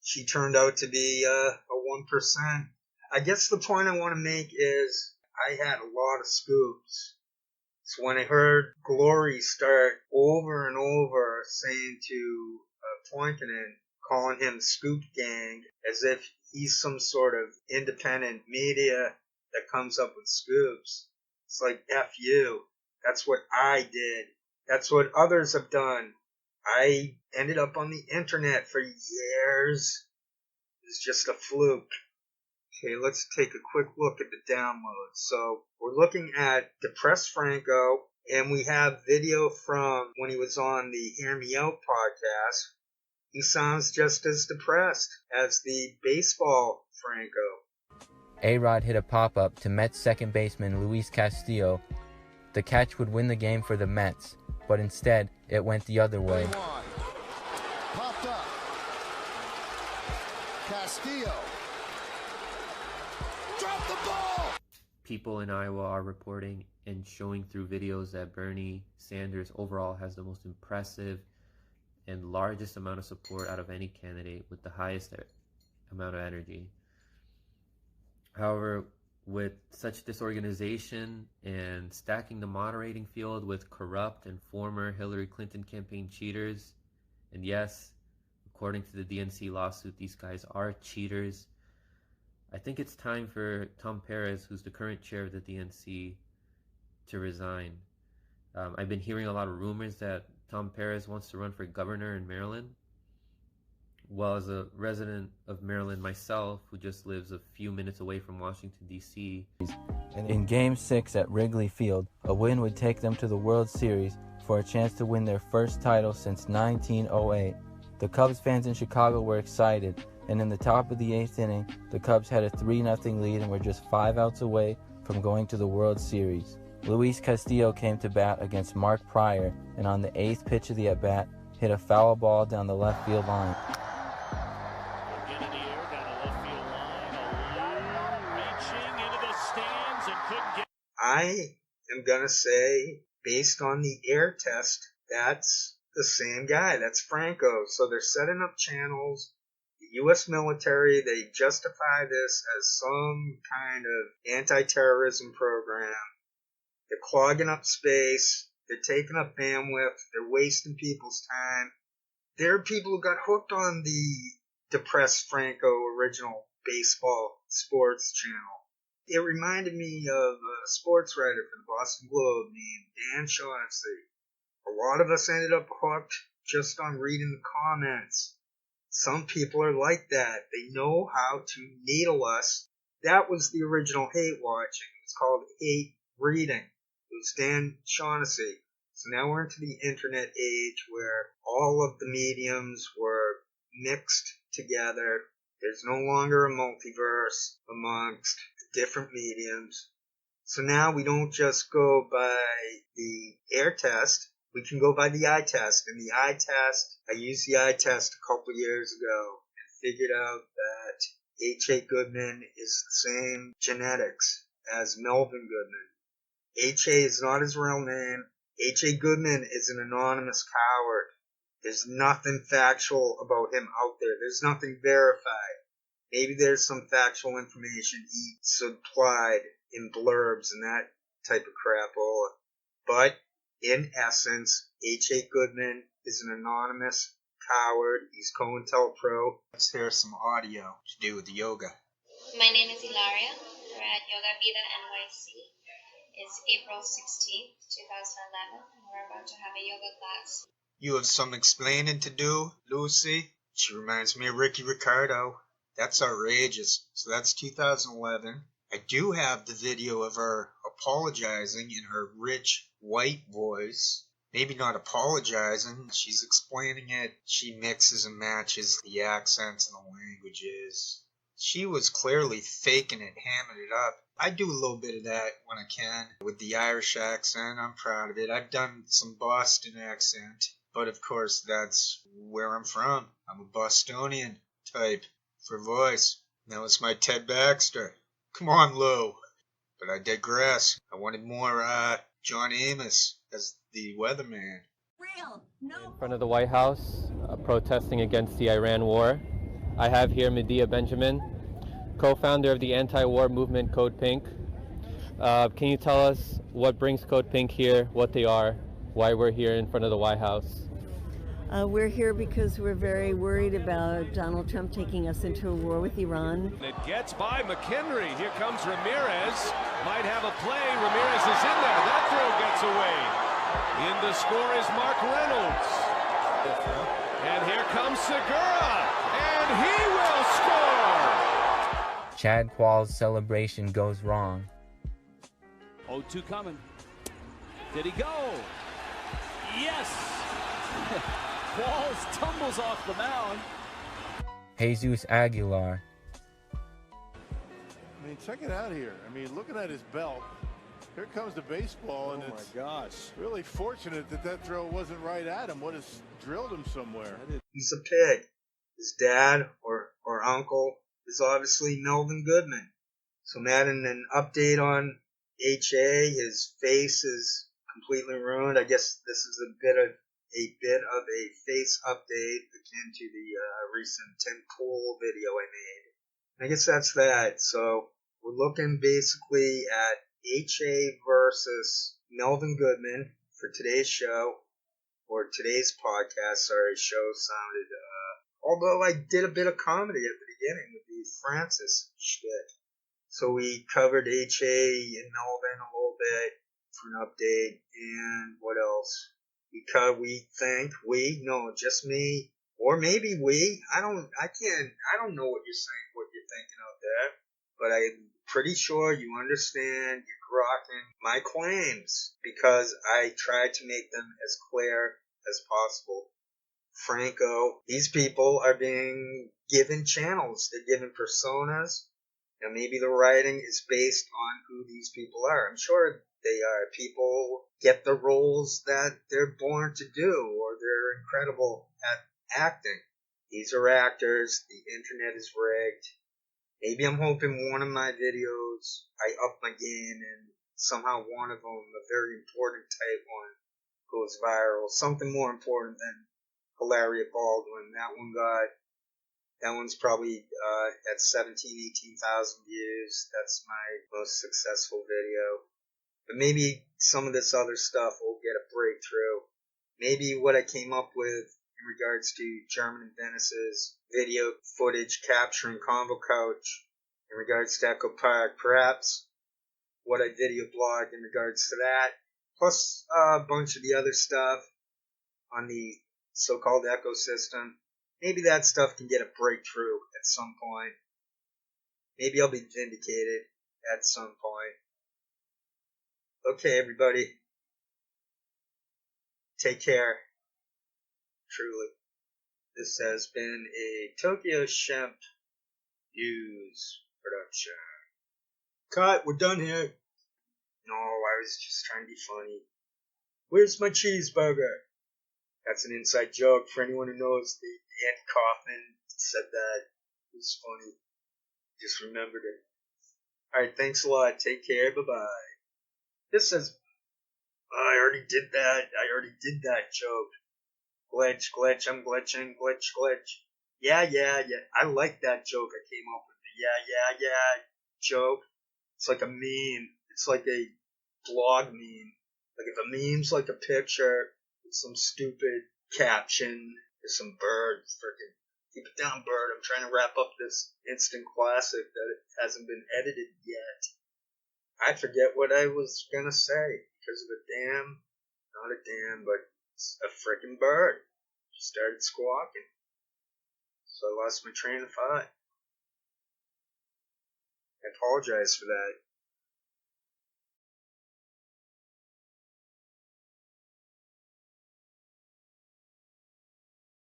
she turned out to be a 1%. I guess the point I want to make is I had a lot of scoops. So when I heard Glory start over and over saying to Poinkanen, calling him Scoop Gang, as if he's some sort of independent media that comes up with scoops. It's like, F you. That's what I did. That's what others have done. I ended up on the internet for years. It's just a fluke. Okay, let's take a quick look at the downloads. So we're looking at Depressed Franco, and we have video from when he was on the Hear Me Out podcast. He sounds just as depressed as the baseball Franco. A-Rod hit a pop-up to Mets second baseman Luis Castillo. The catch would win the game for the Mets, but instead it went the other way. Popped up. Castillo. Drop the ball! People in Iowa are reporting and showing through videos that Bernie Sanders overall has the most impressive and largest amount of support out of any candidate with the highest amount of energy. However, with such disorganization and stacking the moderating field with corrupt and former Hillary Clinton campaign cheaters, and yes, according to the DNC lawsuit, these guys are cheaters, I think it's time for Tom Perez, who's the current chair of the DNC, to resign. I've been hearing a lot of rumors that Tom Perez wants to run for governor in Maryland. Well, as a resident of Maryland myself, who just lives a few minutes away from Washington, D.C. In Game 6 at Wrigley Field, a win would take them to the World Series for a chance to win their first title since 1908. The Cubs fans in Chicago were excited, and in the top of the 8th inning, the Cubs had a 3-0 lead and were just 5 outs away from going to the World Series. Luis Castillo came to bat against Mark Pryor, and on the 8th pitch of the at-bat, hit a foul ball down the left field line. I am going to say, based on the air test, that's the same guy. That's Franco. So they're setting up channels. The U.S. military, they justify this as some kind of anti-terrorism program. They're clogging up space. They're taking up bandwidth. They're wasting people's time. There are people who got hooked on the Depressed Franco original baseball sports channel. It reminded me of a sports writer for the Boston Globe named Dan Shaughnessy. A lot of us ended up hooked just on reading the comments. Some people are like that. They know how to needle us. That was the original hate watching. It's called hate reading. It was Dan Shaughnessy. So now we're into the internet age where all of the mediums were mixed together. There's no longer a multiverse amongst the different mediums. So now we don't just go by the air test. We can go by the eye test. And the eye test, I used the eye test a couple years ago and figured out that H.A. Goodman is the same genetics as Melvin Goodman. H.A. is not his real name. H.A. Goodman is an anonymous coward. There's nothing factual about him out there. There's nothing verified. Maybe there's some factual information he supplied in blurbs and that type of crapola. But in essence, H.A. Goodman is an anonymous coward. He's COINTELPRO. Let's hear some audio to do with the yoga. My name is Hilaria. We're at Yoga Vida NYC. It's April 16th, 2011, and we're about to have a yoga class. You have some explaining to do, Lucy. She reminds me of Ricky Ricardo. That's outrageous. So that's 2011. I do have the video of her apologizing in her rich white voice. Maybe not apologizing. She's explaining it. She mixes and matches the accents and the languages. She was clearly faking it, hamming it up. I do a little bit of that when I can. With the Irish accent, I'm proud of it. I've done some Boston accent. But of course, that's where I'm from. I'm a Bostonian type for voice. That was my Ted Baxter. Come on, Lou. But I digress. I wanted more John Amos as the weatherman. In front of the White House, protesting against the Iran war. I have here Medea Benjamin, co-founder of the anti-war movement Code Pink. Can you tell us what brings Code Pink here, what they are, why we're here in front of the White House? We're here because we're very worried about Donald Trump taking us into a war with Iran. It gets by McHenry. Here comes Ramirez. Might have a play. Ramirez is in there. That throw gets away. In the score is Mark Reynolds. And here comes Segura. And he will score. Chad Qualls' celebration goes wrong. 0-2 coming. Did he go? Yes. Qualls tumbles off the mound. Jesus Aguilar. I mean, check it out here. I mean, looking at his belt, here comes the baseball, and it's really fortunate that that throw wasn't right at him. Would have drilled him somewhere. He's a pig. His dad or uncle is obviously Melvin Goodman. So Madden, an update on HA. His face is completely ruined. I guess this is a bit of a face update akin to the recent Tim Pool video I made. I guess that's that. So we're looking basically at HA versus Melvin Goodman for today's show, or today's podcast. Sorry, show sounded, although I did a bit of comedy at the beginning with the Francis schtick. So we covered HA and Melvin a little bit for an update, and what else? Just me, or maybe I don't know what you're saying, what you're thinking out there, but I'm pretty sure you understand, you're grokking my claims, because I tried to make them as clear as possible. Franco, these people are being given channels, they're given personas, and maybe the writing is based on who these people are. I'm sure they are. People get the roles that they're born to do, or they're incredible at acting. These are actors. The internet is rigged. Maybe I'm hoping one of my videos, I up my game, and somehow one of them, a very important type one, goes viral. Something more important than Hilaria Baldwin. That one's probably at 18,000 views. That's my most successful video. But maybe some of this other stuff will get a breakthrough. Maybe what I came up with in regards to German and Venice's video footage capturing Convo Couch, in regards to Echo Park, perhaps what I video blogged in regards to that, plus a bunch of the other stuff on the so-called ecosystem. Maybe that stuff can get a breakthrough at some point. Maybe I'll be vindicated at some point. Okay, everybody. Take care. Truly. This has been a Tokyo Shemp News production. Cut, we're done here. No, I was just trying to be funny. Where's my cheeseburger? That's an inside joke for anyone who knows the Andy Kaufman said that. It was funny. Just remembered it. Alright, thanks a lot. Take care. Bye-bye. This says, I already did that joke. Glitch, I'm glitching, glitch. Yeah. I like that joke I came up with. The yeah joke. It's like a meme. It's like a blog meme. Like if a meme's like a picture with some stupid caption, or some bird, freaking keep it down, bird. I'm trying to wrap up this instant classic that it hasn't been edited yet. I forget what I was gonna say because of not a dam, but a freaking bird just started squawking. So I lost my train of thought. I apologize for that.